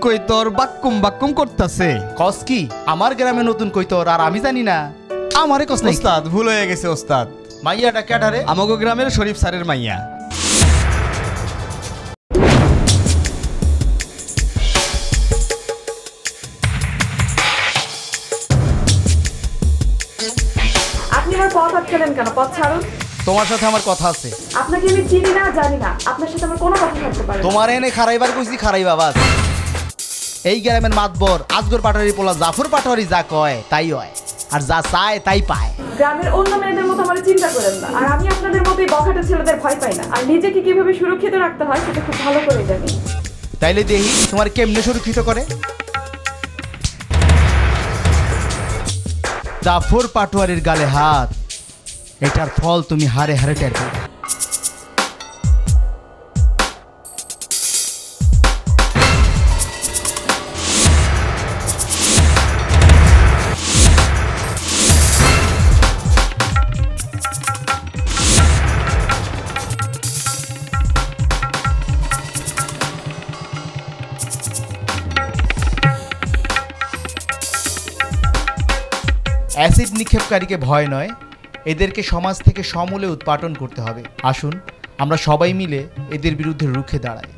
কৈতর বাক্কুম বাক্কুম করতেছে। কস কি আমার গ্রামে নতুন কৈতর আর আমি জানি না? আমারে কস নাই। ওস্তাদ ভুল হয়ে গেছে ওস্তাদ। মাইয়াটা কেডারে? আমাগো গ্রামের শরীফ স্যারের মাইয়া। আপনি আমার পথ আটকালেন কেন? পথ ছাড়ুন। তোমার সাথে আমার কথা আছে। আপনাকে আমি চিনি না, জানি না, আপনার সাথে আমার কোনো কথা থাকতে পারে না। তোমার এনে খারাইবার কইছি, খারাইবা বাস। এই গ্রামের মাতবর আজগর পাটোয়ারি পোলা জাফর পাটোয়ারি যা কয় তাই হয়, আর যা চায় তাই পায়। গ্রামের অন্য মেয়েদের মতো আমার চিন্তা করেন না, আর আমি আপনাদের মতোই বখাটে ছেলেদের ভয় পাই না, আর নিজেকে কিভাবে সুরক্ষিত রাখতে হয় সেটা খুব ভালো করে জানি। তাইলে দেখি তোমার কেমনে সুরক্ষিত করে। জাফর পাটোয়ারির গালে হাত, এটার ফল তুমি হারে হারে টের পাবে। অ্যাসিড নিক্ষেপকারীকে ভয় নয়, এদেরকে সমাজ থেকে সমূলে উৎপাটন করতে হবে। আসুন আমরা সবাই মিলে এদের বিরুদ্ধে রুখে দাঁড়াই।